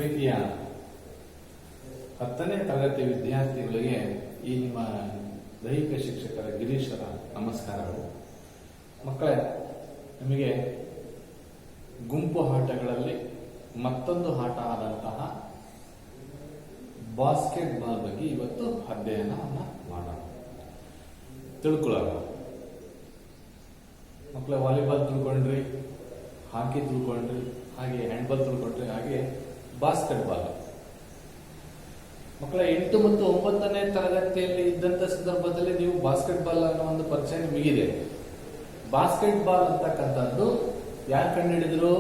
ಪ್ರೀತಿಯ 10ನೇ ತರಗತಿ ವಿದ್ಯಾರ್ಥಿಗಳಿಗೆ ಈ ನಿಮ್ಮ ದೈಹಿಕ ಶಿಕ್ಷಕರ ಗಿರೀಶರ ನಮಸ್ಕಾರಗಳು. ಮಕ್ಕಳೇ, ನಿಮಗೆ ಗುಂಪು ಆಟಗಳಲ್ಲಿ ಮತ್ತೊಂದು ಆಟ ಆದಂತಹ ಬಾಸ್ಕೆಟ್ ಬಾಲ್ ಬಗ್ಗೆ ಇವತ್ತು ಅಧ್ಯಯನವನ್ನು ಮಾಡೋಣ, ತಿಳ್ಕೊಳ್ಳೋಣ. ಮಕ್ಕಳ ವಾಲಿಬಾಲ್ ತಿಳ್ಕೊಂಡ್ರಿ, ಹಾಕಿ ತಿಳ್ಕೊಂಡ್ರಿ, ಹಾಗೆ ಹ್ಯಾಂಡ್ಬಾಲ್ ತಿಳ್ಕೊಂಡ್ರಿ, ಹಾಗೆ ಬಾಸ್ಕೆಟ್ ಬಾಲ್. ಮಕ್ಕಳ 8 ಮತ್ತು 9ನೇ ತರಗತಿಯಲ್ಲಿ ಇದ್ದಂತ ಸಂದರ್ಭದಲ್ಲಿ ನೀವು ಬಾಸ್ಕೆಟ್ ಬಾಲ್ ಅನ್ನೋ ಒಂದು ಪರಿಚಯ ನಿಮಗಿದೆ. ಬಾಸ್ಕೆಟ್ ಬಾಲ್ ಅಂತಕ್ಕಂಥದ್ದು ಯಾರು ಕಂಡುಹಿಡಿದ್ರು?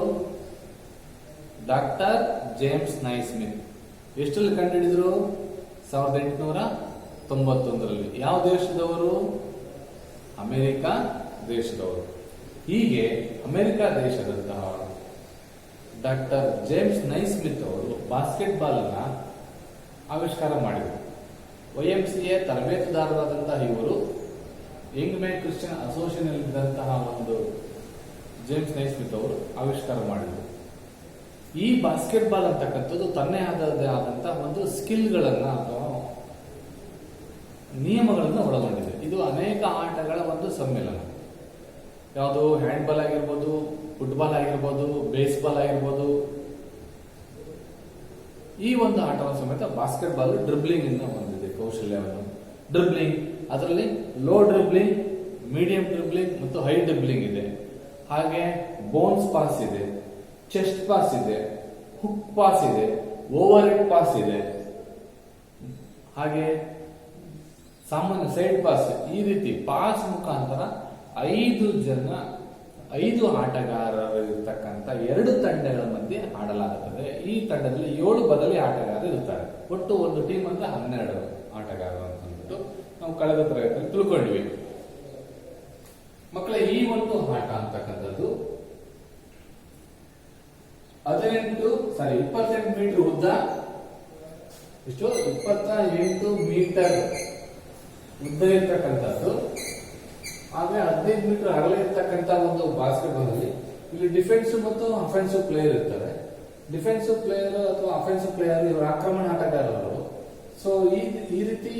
Doctor James ನೈಸ್ಮಿತ್. ಎಷ್ಟರಲ್ಲಿ ಕಂಡುಹಿಡಿದ್ರು? 1891ರಲ್ಲಿ. ಯಾವ ದೇಶದವರು? ಅಮೆರಿಕ ದೇಶದವರು. ಹೀಗೆ ಅಮೆರಿಕ ದೇಶದಂತಹ ಡಾಕ್ಟರ್ ಜೇಮ್ಸ್ ನೈಸ್ಮಿತ್ ಅವರು ಬಾಸ್ಕೆಟ್ ಬಾಲ್ ಅನ್ನ ಆವಿಷ್ಕಾರ ಮಾಡಿದರು. YMCA ತರಬೇತುದಾರರಾದಂತಹ ಇವರು ಯಂಗ್ ಮ್ಯಾನ್ ಕ್ರಿಶ್ಚಿಯನ್ ಅಸೋಸಿಯೇಷನ್ ಇದ್ದಂತಹ ಒಂದು ಜೇಮ್ಸ್ ನೈಸ್ಮಿತ್ ಅವರು ಆವಿಷ್ಕಾರ ಮಾಡಿದರು. ಈ ಬಾಸ್ಕೆಟ್ ಬಾಲ್ ಅಂತಕ್ಕಂಥದ್ದು ತನ್ನೇ ಆದಂತಹ ಒಂದು ಸ್ಕಿಲ್ಗಳನ್ನ ಅಥವಾ ನಿಯಮಗಳನ್ನು ಒಳಗೊಂಡಿದೆ. ಇದು ಅನೇಕ ಆಟಗಳ ಒಂದು ಸಮ್ಮಿಲನ. ಯಾವುದು? ಹ್ಯಾಂಡ್ಬಾಲ್ ಆಗಿರ್ಬೋದು, ಫುಟ್ಬಾಲ್ ಆಗಿರ್ಬೋದು, ಬೇಸ್ಬಾಲ್ ಆಗಿರ್ಬೋದು. ಈ ಒಂದು ಆಟವನ್ನು ಸಮೇತ ಬಾಸ್ಕೆಟ್ ಬಾಲ್ ಡ್ರಿಬ್ಲಿಂಗ್ ಇಂದ ಹೊಂದಿದೆ ಕೌಶಲ್ಯವನ್ನು. ಡ್ರಿಬ್ಲಿಂಗ್, ಅದರಲ್ಲಿ ಲೋ ಡ್ರಿಬ್ಲಿಂಗ್, ಮೀಡಿಯಂ ಡ್ರಿಬ್ಲಿಂಗ್ ಮತ್ತು ಹೈ ಡ್ರಿಬ್ಲಿಂಗ್ ಇದೆ. ಹಾಗೆ ಬೋನ್ಸ್ ಪಾಸ್ ಇದೆ, ಚೆಸ್ಟ್ ಪಾಸ್ ಇದೆ, ಹುಕ್ ಪಾಸ್ ಇದೆ, ಓವರ್ ಹೆಡ್ ಪಾಸ್ ಇದೆ, ಹಾಗೆ ಸಾಮಾನ್ಯ ಸೈಡ್ ಪಾಸ್. ಈ ರೀತಿ ಪಾಸ್ ಮುಖಾಂತರ 5 ಆಟಗಾರರಿರ್ತಕ್ಕಂಥ 2 ತಂಡಗಳ ಮಧ್ಯೆ ಆಡಲಾಗುತ್ತದೆ. ಈ ತಂಡದಲ್ಲಿ 7 ಬದಲಿ ಆಟಗಾರರು ಇರುತ್ತಾರೆ. ಒಟ್ಟು ಒಂದು ಟೀಮ್ ಅಂದ್ರೆ 12 ಆಟಗಾರರು ಅಂತಂದ್ಬಿಟ್ಟು ನಾವು ಕಳೆದ ತರಗತಿಯಲ್ಲಿ ತಿಳ್ಕೊಂಡ್ವಿ. ಮಕ್ಕಳೇ, ಈ ಒಂದು ಆಟ ಅಂತಕ್ಕಂಥದ್ದು 28 ಮೀಟರ್ ಉದ್ದ, 28 ಮೀಟರ್ ಉದ್ದ ಇರ್ತಕ್ಕಂಥದ್ದು, ಆಮೇಲೆ 15 ಮೀಟರ್ ಅಗಲ ಇರ್ತಕ್ಕಂಥ ಒಂದು ಬಾಸ್ಕೆಟ್ ಬಾಲ್ ಅಲ್ಲಿ ಇಲ್ಲಿ ಡಿಫೆನ್ಸಿವ್ ಮತ್ತು ಅಫೆನ್ಸಿವ್ ಪ್ಲೇಯರ್ ಇರ್ತಾರೆ. ಡಿಫೆನ್ಸಿವ್ ಪ್ಲೇಯರ್ ಅಥವಾ ಅಫೆನ್ಸಿವ್ ಪ್ಲೇಯರ್ ಇವರು ಆಕ್ರಮಣ ಆಟಗಾರರು. ಸೊ ಈ ರೀತಿ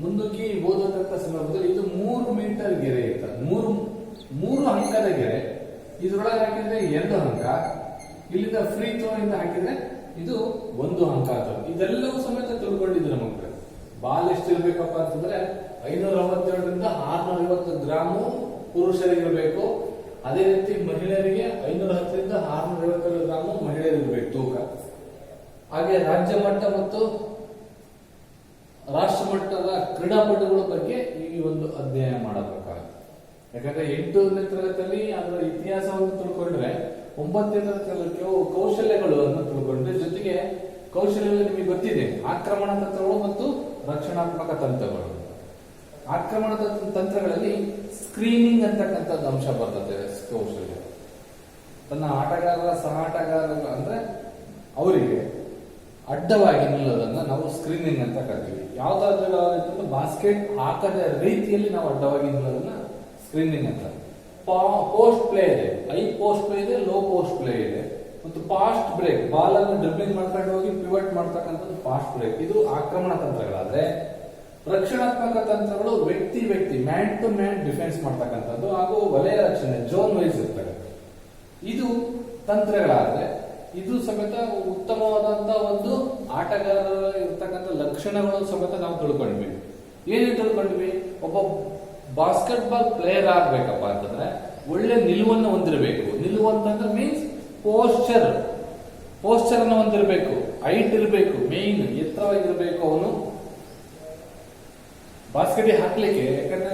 ಮುಂದಕ್ಕೆ ಓದತಕ್ಕ ಸಂದರ್ಭದಲ್ಲಿ ಇದು 3 ಮೀಟರ್ ಗೆರೆ ಇರ್ತದೆ. 3 ಅಂಕದ ಗೆರೆ. ಇದ್ರೊಳಗೆ ಹಾಕಿದ್ರೆ 2 ಅಂಕ, ಇಲ್ಲಿಂದ ಫ್ರೀ ಥ್ರೋ ಇಂದ ಹಾಕಿದ್ರೆ ಇದು 1 ಅಂಕ ಅಂತ. ಇದೆಲ್ಲವೂ ಸಮೇತ ತಿಳ್ಕೊಂಡಿದ್ರು ಮಕ್ಕಳು. ಬಾಲ್ ಎಷ್ಟಿರ್ಬೇಕಪ್ಪ ಅಂತಂದ್ರೆ 567ರಿಂದ 650 ಗ್ರಾಮು ಪುರುಷರಿಗಿರಬೇಕು. ಅದೇ ರೀತಿ ಮಹಿಳೆಯರಿಗೆ 510ರಿಂದ 657 ಗ್ರಾಮು ಮಹಿಳೆಯರಿಗಿರಬೇಕು ತೂಕ. ಹಾಗೆ ರಾಜ್ಯ ಮಟ್ಟ ಮತ್ತು ರಾಷ್ಟ್ರ ಮಟ್ಟದ ಕ್ರೀಡಾಪಟುಗಳ ಬಗ್ಗೆ ಈ ಒಂದು ಅಧ್ಯಯನ ಮಾಡಬೇಕಾಗುತ್ತೆ. ಯಾಕಂದ್ರೆ 8ನೇ ತರಗತಿಯಲ್ಲಿ ಅದರ ಇತಿಹಾಸವನ್ನು ತಿಳ್ಕೊಂಡ್ರೆ 9ನೇ ತರಗತಿಯಲ್ಲಿ ಕೌಶಲ್ಯಗಳನ್ನು ತಿಳ್ಕೊಂಡ್ರೆ, ಜೊತೆಗೆ ಕೌಶಲ್ಯಗಳು ನಿಮಗೆ ಗೊತ್ತಿದೆ, ಆಕ್ರಮಣ ತಂತ್ರಗಳು ಮತ್ತು ರಕ್ಷಣಾತ್ಮಕ ತಂತ್ರಗಳು. ಆಕ್ರಮಣದ ತಂತ್ರಗಳಲ್ಲಿ ಸ್ಕ್ರೀನಿಂಗ್ ಅಂತಕ್ಕಂಥದ್ದು ಅಂಶ ಬರ್ತದೆ. ಕೌಶಲ್ಯ ತನ್ನ ಆಟಗಾರರ ಸಹ ಆಟಗಾರರು ಅಂದ್ರೆ ಅವರಿಗೆ ಅಡ್ಡವಾಗಿ ನಿಲ್ಲೋದನ್ನ ನಾವು ಸ್ಕ್ರೀನಿಂಗ್ ಅಂತ ಕರಿತೀವಿ. ಯಾವ್ದಾದ್ರು ಬಾಸ್ಕೆಟ್ ಹಾಕದ ರೀತಿಯಲ್ಲಿ ನಾವು ಅಡ್ಡವಾಗಿ ನಿಲ್ಲೋದನ್ನ ಸ್ಕ್ರೀನಿಂಗ್ ಅಂತ. ಪೋಸ್ಟ್ ಪ್ಲೇ ಇದೆ, ಹೈ ಪೋಸ್ಟ್ ಪ್ಲೇ ಇದೆ, ಲೋ ಪೋಸ್ಟ್ ಪ್ಲೇ ಇದೆ, ಮತ್ತು ಫಾಸ್ಟ್ ಬ್ರೇಕ್, ಬಾಲ್ ಅನ್ನು ಡ್ರಿಬ್ಲಿಂಗ್ ಮಾಡ್ಕೊಂಡು ಹೋಗಿ ಪಿವಟ್ ಮಾಡ್ತಕ್ಕಂಥದ್ದು ಫಾಸ್ಟ್ ಬ್ರೇಕ್. ಇದು ಆಕ್ರಮಣ ತಂತ್ರಗಳಾದ್ರೆ, ರಕ್ಷಣಾತ್ಮಕ ತಂತ್ರಗಳು ವ್ಯಕ್ತಿ ಮ್ಯಾನ್ ಟು ಮ್ಯಾನ್ ಡಿಫೆನ್ಸ್ ಮಾಡ್ತಕ್ಕಂಥದ್ದು ಹಾಗೂ ವಲಯ ರಕ್ಷಣೆ ಝೋನ್ ವೈಸ್ ಇರ್ತದೆ. ಇದು ತಂತ್ರಗಳಾದ್ರೆ, ಇದು ಸಮೇತ ಉತ್ತಮವಾದಂತಹ ಒಂದು ಆಟಗಾರರ ಇರ್ತಕ್ಕಂಥ ಲಕ್ಷಣಗಳು ಸಮೇತ ನಾವು ತಿಳ್ಕೊಂಡ್ವಿ. ಏನೇನು ತಿಳ್ಕೊಂಡ್ವಿ? ಒಬ್ಬ ಬಾಸ್ಕೆಟ್ ಬಾಲ್ ಪ್ಲೇಯರ್ ಆಗ್ಬೇಕಪ್ಪ ಅಂತಂದ್ರೆ ಒಳ್ಳೆ ನಿಲುವನ್ನು ಹೊಂದಿರಬೇಕು. ನಿಲುವು ಅಂತಂದ್ರೆ ಮೀನ್ಸ್ ಪೋಸ್ಚರ್ ಅನ್ನು ಹೊಂದಿರಬೇಕು, ಹೈಟ್ ಇರಬೇಕು, ಮೇನ್ ಎತ್ತರವಾಗಿರ್ಬೇಕು ಅವನು ಬಾಸ್ಕೆಟ್ ಹಾಕ್ಲಿಕ್ಕೆ. ಯಾಕಂದ್ರೆ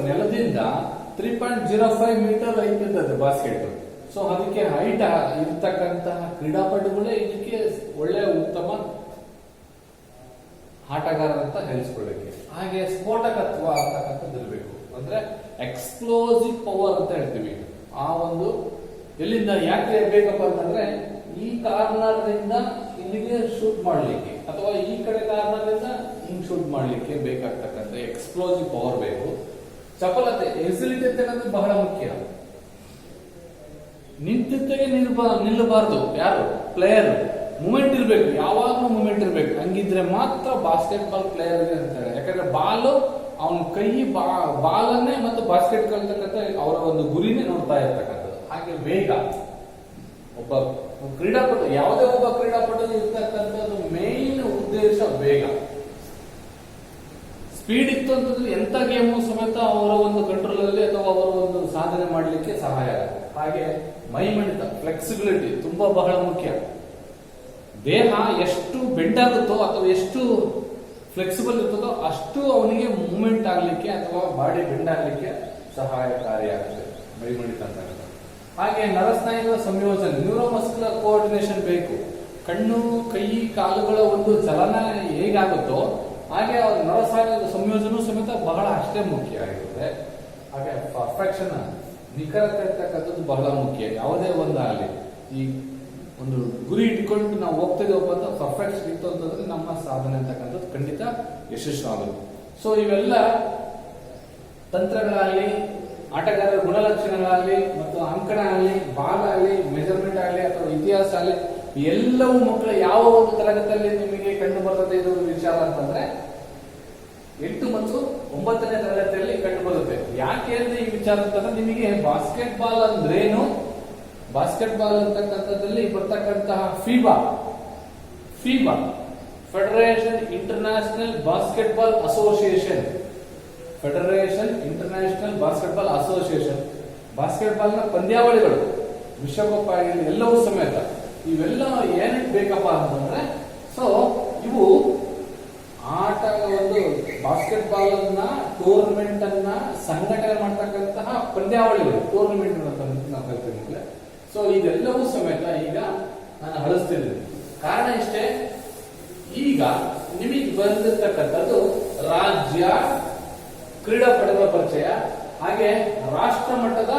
ನೆಲದಿಂದ 3.05 ಮೀಟರ್ ಹೈಟ್ ಇರ್ತದೆ ಬಾಸ್ಕೆಟ್. ಸೊ ಅದಕ್ಕೆ ಹೈಟ್ ಇರ್ತಕ್ಕಂತಹ ಕ್ರೀಡಾಪಟುಗಳೇ ಇದಕ್ಕೆ ಒಳ್ಳೆ ಉತ್ತಮ ಆಟಗಾರ ಅಂತ ಹೇಳಿಸ್ಕೊಳ್ಳಿಕ್ಕೆ. ಹಾಗೆ ಸ್ಫೋಟಕತ್ವ ಅಂತಕ್ಕಂಥದ್ದು ಇರಬೇಕು. ಅಂದ್ರೆ ಎಕ್ಸ್ಪ್ಲೋಸಿವ್ ಪವರ್ ಅಂತ ಹೇಳ್ತೀವಿ. ಆ ಒಂದು ಎಲ್ಲಿಂದ ಯಾಕೆ ಬೇಕಪ್ಪ ಅಂತಂದ್ರೆ, ಈ ಕಾರ್ನರ್ ದಿಂದ ಇಲ್ಲಿಗೆ ಶೂಟ್ ಮಾಡ್ಲಿಕ್ಕೆ ಅಥವಾ ಈ ಕಡೆ ಕಾರ್ನರ್ ದಿಂದ ಹಿಂಗ್ ಶೂಟ್ ಮಾಡ್ಲಿಕ್ಕೆ ಬೇಕಾಗ್ತಕ್ಕಂಥ ಎಕ್ಸ್ಪ್ಲೋಸಿವ್ ಪವರ್ ಬೇಕು. ಚಪಲತೆ, ಎಸಿಲಿಟಿ ಅಂತಕ್ಕಂಥದ್ದು ಬಹಳ ಮುಖ್ಯ. ನಿಂತಿದ್ದಕ್ಕೆ ನಿಲ್ಲಬಾರದು. ಯಾರು? ಪ್ಲೇಯರ್. ಮೂಮೆಂಟ್ ಇರಬೇಕು, ಯಾವಾಗಲೂ ಮೂಮೆಂಟ್ ಇರಬೇಕು. ಹಂಗಿದ್ರೆ ಮಾತ್ರ ಬಾಸ್ಕೆಟ್ ಬಾಲ್ ಪ್ಲೇಯರ್ ಅಂತಾರೆ. ಯಾಕಂದ್ರೆ ಬಾಲು ಅವನ ಕೈ ಬಾಲನ್ನೇ ಮತ್ತು ಬಾಸ್ಕೆಟ್ ಕಲ್ತಕ್ಕಂಥ ಅವರ ಒಂದು ಗುರಿನೇ ನೋಡ್ತಾ ಇರ್ತಕ್ಕಂಥದ್ದು. ಹಾಗೆ ವೇಗ, ಒಬ್ಬ ಕ್ರೀಡಾಪಟು, ಯಾವುದೇ ಒಬ್ಬ ಕ್ರೀಡಾಪಟು ಇರ್ತಕ್ಕಂಥದ್ದು ಮೇನ್ ಉದ್ದೇಶ ವೇಗ. ಸ್ಪೀಡ್ ಇತ್ತು ಅಂತಂದ್ರೆ ಎಂತ ಗೇಮು ಸಮೇತ ಅವರ ಒಂದು ಕಂಟ್ರೋಲ್ ಅಲ್ಲಿ ಅಥವಾ ಅವರ ಒಂದು ಸಾಧನೆ ಮಾಡಲಿಕ್ಕೆ ಸಹಾಯ ಆಗುತ್ತೆ. ಹಾಗೆ ಮೈಮಣಿತ, ಫ್ಲೆಕ್ಸಿಬಿಲಿಟಿ ತುಂಬಾ ಬಹಳ ಮುಖ್ಯ. ದೇಹ ಎಷ್ಟು ಬೆಂಡ್ ಆಗುತ್ತೋ ಅಥವಾ ಎಷ್ಟು ಫ್ಲೆಕ್ಸಿಬಲ್ ಇರ್ತದೋ ಅಷ್ಟು ಅವನಿಗೆ ಮೂವ್ಮೆಂಟ್ ಆಗ್ಲಿಕ್ಕೆ ಅಥವಾ ಬಾಡಿ ಬೆಂಡ್ ಆಗ್ಲಿಕ್ಕೆ ಸಹಾಯಕಾರಿಯಾಗುತ್ತೆ ಮೈಮಣಿತ ಅಂತ. ಹಾಗೆ ನರಸ್ನಾಯುಗಳ ಸಂಯೋಜನೆ, ನ್ಯೂರೋಮಸ್ಕ್ಯುಲರ್ ಕೋಆರ್ಡಿನೇಷನ್ ಬೇಕು. ಕಣ್ಣು, ಕೈ, ಕಾಲುಗಳ ಒಂದು ಚಲನ ಹೇಗಾಗುತ್ತೋ ಹಾಗೆ ಅವ್ರ ನರಸ್ನಾಯುಗಳ ಸಂಯೋಜನೆ ಸಮೇತ ಬಹಳ ಅಷ್ಟೇ ಮುಖ್ಯ ಆಗಿರುತ್ತೆ. ಹಾಗೆ ಪರ್ಫೆಕ್ಷನ್, ನಿಖರತೆ ಇರ್ತಕ್ಕಂಥದ್ದು ಬಹಳ ಮುಖ್ಯ. ಯಾವುದೇ ಒಂದು ಆಗಲಿ, ಈ ಒಂದು ಗುರಿ ಇಟ್ಕೊಂಡು ನಾವು ಹೋಗ್ತಿದ್ದೇವಪ್ಪ ಅಂತ ಪರ್ಫೆಕ್ಷನ್ ಇತ್ತು ಅಂತಂದ್ರೆ ನಮ್ಮ ಸಾಧನೆ ಅಂತಕ್ಕಂಥದ್ದು ಖಂಡಿತ ಯಶಸ್ವಿ ಆಗುತ್ತೆ. ಸೊ ಇವೆಲ್ಲ ತಂತ್ರಗಳಾಗಲಿ, ಆಟಗಾರರ ಗುಣಲಕ್ಷಣಗಳಾಗಲಿ ಮತ್ತು ಅಂಕಣ ಆಗಲಿ, ಬಾಲ್ ಆಗಲಿ, ಮೆಜರ್ಮೆಂಟ್ ಆಗಲಿ ಅಥವಾ ಇತಿಹಾಸ ಆಗಲಿ, ಎಲ್ಲವೂ ಮಕ್ಕಳ ಯಾವ ಒಂದು ತರಗತಿಯಲ್ಲಿ ನಿಮಗೆ ಕಂಡು ಬರ್ತದೆ ಇದು ವಿಚಾರ ಅಂತಂದ್ರೆ 8 ಮತ್ತು 9ನೇ ತರಗತಿಯಲ್ಲಿ ಕಂಡು ಬರುತ್ತೆ. ಯಾಕೆ ಅಂದ್ರೆ ಈ ವಿಚಾರ ಅಂತಂದ್ರೆ ನಿಮಗೆ ಬಾಸ್ಕೆಟ್ ಬಾಲ್ ಅಂದ್ರೇನು, ಬಾಸ್ಕೆಟ್ ಬಾಲ್ ಅಂತಕ್ಕಂಥದ್ದಲ್ಲಿ ಬರ್ತಕ್ಕಂತಹ FIBA federation international basket ball association, federation international basket ball association, basket ball ನ ಪಂದ್ಯಾವಳಿಗಳು, ವಿಶ್ವಕಪ್ ಆಗಿರಲಿ ಎಲ್ಲವೂ ಸಮೇತ ಇವೆಲ್ಲ ಏನಕ್ಕೆ ಬೇಕಪ್ಪ ಅಂತಂದ್ರೆ, ಸೊ ಇವು ಆಟ ಒಂದು ಬಾಸ್ಕೆಟ್ ಬಾಲ್ ಅನ್ನ ಟೂರ್ನಮೆಂಟ್ ಅನ್ನ ಸಂಘಟನೆ ಮಾಡ್ತಕ್ಕಂತಹ ಪಂದ್ಯಾವಳಿಗಳು, ಟೂರ್ನಮೆಂಟ್ ನಾವು ಕಲ್ತಿದ್ದೀವಿ. ಸೊ ಇದೆಲ್ಲವೂ ಸಮೇತ ಈಗ ನಾನು ಹಳಿಸ್ತಿದ್ದೀನಿ. ಕಾರಣ ಇಷ್ಟೇ, ಈಗ ನಿಮಗೆ ಬಂದಿರ್ತಕ್ಕಂಥದ್ದು ರಾಜ್ಯ ಕ್ರೀಡಾಪಟುಗಳ ಪರಿಚಯ, ಹಾಗೆ ರಾಷ್ಟ್ರ ಮಟ್ಟದ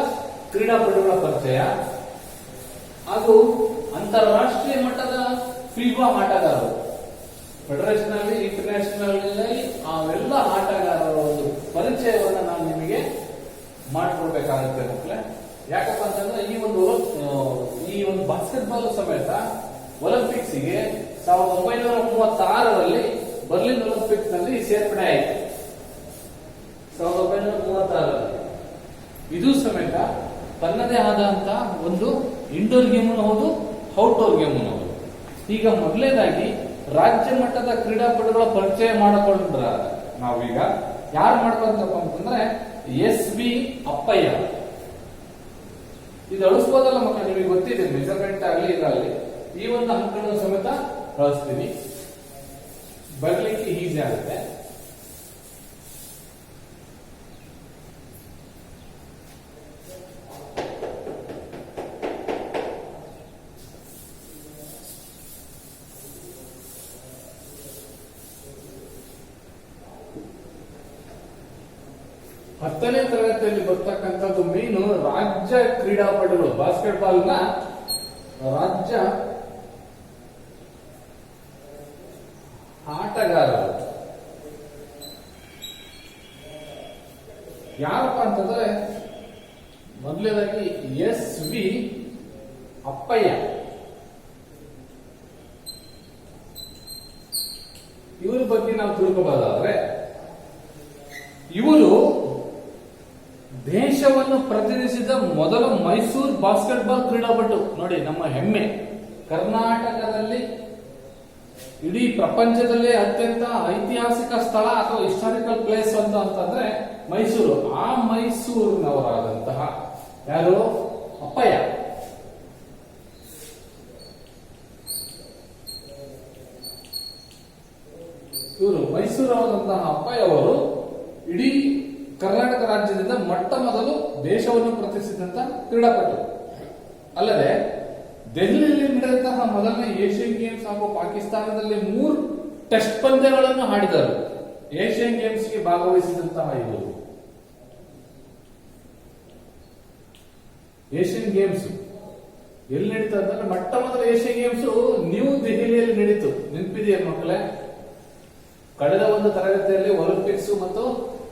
ಕ್ರೀಡಾಪಟುಗಳ ಪರಿಚಯ, ಹಾಗೂ ಅಂತಾರಾಷ್ಟ್ರೀಯ ಮಟ್ಟದ ಫೀಬಾ ಆಟಗಾರರು, ಫೆಡರೇಷನ್ ಅಲ್ಲಿ ಇಂಟರ್ನ್ಯಾಷನಲ್ ಅಲ್ಲಿ ಅವೆಲ್ಲ ಆಟಗಾರರ ಒಂದು ಪರಿಚಯವನ್ನು ನಾನು ನಿಮಗೆ ಮಾಡಿಕೊಡ್ಬೇಕಾಗುತ್ತೆ ಮಕ್ಕಳೇ. ಯಾಕಪ್ಪ ಅಂತಂದ್ರೆ ಈ ಒಂದು ಬಾಸ್ಕೆಟ್ ಬಾಲ್ ಸಮೇತ ಒಲಿಂಪಿಕ್ಸ್ಗೆ 1936ರಲ್ಲಿ ಬರ್ಲಿನ್ ಒಲಿಂಪಿಕ್ಸ್ ನಲ್ಲಿ ಸೇರ್ಪಡೆ ಆಯಿತು. 1936ರಲ್ಲಿ ಇದು ಸಮೇತ ತನ್ನದೇ ಆದಂತಹ ಒಂದು ಇಂಡೋರ್ ಗೇಮ್ ಹೌದು, ಔಟ್ಡೋರ್ ಗೇಮ್ ಹೌದು. ಈಗ ಮೊದಲನೇದಾಗಿ ರಾಜ್ಯ ಮಟ್ಟದ ಕ್ರೀಡಾಪಟುಗಳ ಪರಿಚಯ ಮಾಡಿಕೊಂಡ್ರ ನಾವೀಗ ಯಾರು ಮಾಡ್ಕೊಂತಪ್ಪ ಅಂತಂದ್ರೆ SV ಅಪ್ಪಯ್ಯ. ಇದು ಅಳಿಸ್ಬೋದಲ್ಲ ಮಕ್ಕಳು, ನಿಮಗೆ ಗೊತ್ತಿದೆ, ಮೆಜರ್ಮೆಂಟ್ ಆಗಲಿ ಇದರಲ್ಲಿ ಈ ಒಂದು ಅಂಕಗಳನ್ನು ಸಮೇತ ಬಳಸ್ತೀನಿ, ಬರ್ಲಿಕ್ಕೆ ಈಸಿ ಆಗುತ್ತೆ. ಹತ್ತನೇ ತರಗತಿಯಲ್ಲಿ ಬರ್ತಕ್ಕಂಥದ್ದು ಮೀನು ರಾಜ್ಯ ಕ್ರೀಡಾಪಟುಗಳು, ಬಾಸ್ಕೆಟ್ ಬಾಲ್ ನ ರಾಜ್ಯ ಆಟಗಾರರು ಯಾರಪ್ಪ ಅಂತಂದ್ರೆ ಮೊದಲನೇದಾಗಿ SV ಅಪ್ಪಯ್ಯ. ಇವರ ಬಗ್ಗೆ ನಾವು ತಿಳ್ಕೋಬಹುದಾದ್ರೆ, ಇವರು ದೇಶವನ್ನು ಪ್ರತಿನಿಧಿಸಿದ ಮೊದಲ ಮೈಸೂರು ಬಾಸ್ಕೆಟ್ ಬಾಲ್ ಕ್ರೀಡಾಪಟು. ನೋಡಿ ನಮ್ಮ ಹೆಮ್ಮೆ, ಕರ್ನಾಟಕದಲ್ಲಿ ಇಡೀ ಪ್ರಪಂಚದಲ್ಲೇ ಅತ್ಯಂತ ಐತಿಹಾಸಿಕ ಸ್ಥಳ ಅಥವಾ ಹಿಸ್ಟಾರಿಕಲ್ ಪ್ಲೇಸ್ ಅಂತಂದ್ರೆ ಮೈಸೂರು. ಆ ಮೈಸೂರಿನವರಾದಂತಹ ಯಾರು, ಅಪ್ಪಯ್ಯ. ಇವರು ಮೈಸೂರವರಾದಂತಹ ಅಪ್ಪಯ್ಯ ಅವರು ಇಡೀ ಕರ್ನಾಟಕ ರಾಜ್ಯದಿಂದ ಮೊಟ್ಟ ಮೊದಲು ದೇಶವನ್ನು ಪ್ರತಿನಿಧಿಸಿದಂತಹ ಕ್ರೀಡಾಪಟು. ಅಲ್ಲದೆ ದೆಹಲಿಯಲ್ಲಿ ನಡೆದಂತಹ ಮೊದಲನೇ ಏಷ್ಯನ್ ಗೇಮ್ಸ್ ಹಾಗೂ ಪಾಕಿಸ್ತಾನದಲ್ಲಿ 3 ಟೆಸ್ಟ್ ಪಂದ್ಯಗಳನ್ನು ಆಡಿದರು. ಏಷ್ಯನ್ ಗೇಮ್ಸ್ಗೆ ಭಾಗವಹಿಸಿದಂತಹ ಇವರು. ಏಷ್ಯನ್ ಗೇಮ್ಸ್ ಎಲ್ಲಿ ನಡೀತಾ ಅಂತಂದ್ರೆ ಮೊಟ್ಟ ಮೊದಲ ಏಷ್ಯನ್ ಗೇಮ್ಸ್ ನ್ಯೂ ದೆಹಲಿಯಲ್ಲಿ ನಡೀತು. ನೆನಪಿದೆಯಾ ಮಕ್ಕಳೇ? ಕಳೆದ ಒಂದು ತರಗತಿಯಲ್ಲಿ ಒಲಿಂಪಿಕ್ಸ್ ಮತ್ತು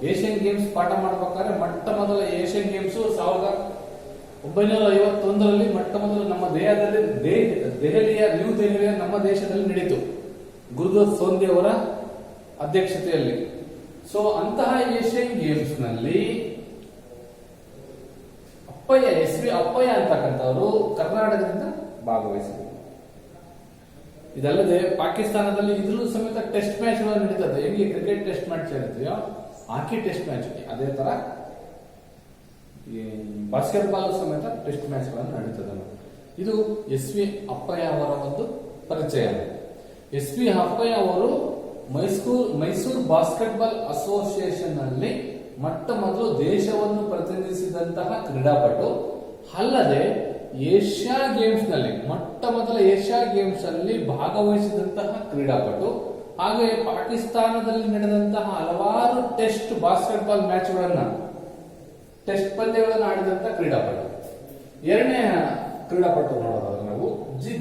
ಏಷ್ಯನ್ ಗೇಮ್ಸ್ ಪಾಠ ಮಾಡಬೇಕಾದ್ರೆ ಮೊಟ್ಟ ಮೊದಲ ಏಷ್ಯನ್ ಗೇಮ್ಸ್ 1951ರಲ್ಲಿ ಮೊಟ್ಟ ಮೊದಲು ನಮ್ಮ ದೆಹಲಿಯ ನ್ಯೂ ದೆಹಲಿಯ ನಮ್ಮ ದೇಶದಲ್ಲಿ ನಡೆಯಿತು, ಗುರುದತ್ ಸೋಂದಿ ಅವರ ಅಧ್ಯಕ್ಷತೆಯಲ್ಲಿ. ಸೊ ಅಂತಹ ಏಷ್ಯನ್ ಗೇಮ್ಸ್ ನಲ್ಲಿ ಅಪ್ಪಯ್ಯ ಅಂತಕ್ಕಂಥವರು ಕರ್ನಾಟಕದಿಂದ ಭಾಗವಹಿಸಿದರು. ಇದಲ್ಲದೆ ಪಾಕಿಸ್ತಾನದಲ್ಲಿ ಇದ್ರೂ ಸಮೇತ ಟೆಸ್ಟ್ ಮ್ಯಾಚ್ ಗಳು ನಡೀತದೆ. ಹೆಂಗೆ ಕ್ರಿಕೆಟ್ ಟೆಸ್ಟ್ ಮ್ಯಾಚ್ ಇರುತ್ತೆಯೋ ಹಾಕಿ ಟೆಸ್ಟ್ ಮ್ಯಾಚ್, ಅದೇ ತರ ಬಾಸ್ಕೆಟ್ಬಾಲ್ ಸಮೇತ ಟೆಸ್ಟ್ ಮ್ಯಾಚ್ ಗಳನ್ನು ನಡೀತದೆ. ಇದು ಎಸ್.ವಿ. ಅಪ್ಪಯ್ಯ ಅವರ ಒಂದು ಪರಿಚಯ. ಎಸ್.ವಿ. ಅಪ್ಪಯ್ಯ ಅವರು ಮೈಸೂರು ಬಾಸ್ಕೆಟ್ಬಾಲ್ ಅಸೋಸಿಯೇಷನ್ ನಲ್ಲಿ ಮೊಟ್ಟ ಮೊದಲು ದೇಶವನ್ನು ಪ್ರತಿನಿಧಿಸಿದಂತಹ ಕ್ರೀಡಾಪಟು, ಅಲ್ಲದೆ ಏಷ್ಯಾ ಗೇಮ್ಸ್ ನಲ್ಲಿ ಮೊಟ್ಟ ಮೊದಲ ಏಷ್ಯಾ ಗೇಮ್ಸ್ ಅಲ್ಲಿ ಭಾಗವಹಿಸಿದಂತಹ ಕ್ರೀಡಾಪಟು, ಹಾಗೆ ಪಾಕಿಸ್ತಾನದಲ್ಲಿ ನಡೆದಂತಹ ಹಲವಾರು ಟೆಸ್ಟ್ ಬಾಸ್ಕೆಟ್ಬಾಲ್ ಮ್ಯಾಚ್ಗಳನ್ನ, ಟೆಸ್ಟ್ ಪಂದ್ಯಗಳನ್ನು ಆಡಿದಂತಹ ಕ್ರೀಡಾಪಟು. ಎರಡನೇ ಕ್ರೀಡಾಪಟು ನೋಡೋದಾದ್ರೆ ನಾವು ಜಿ.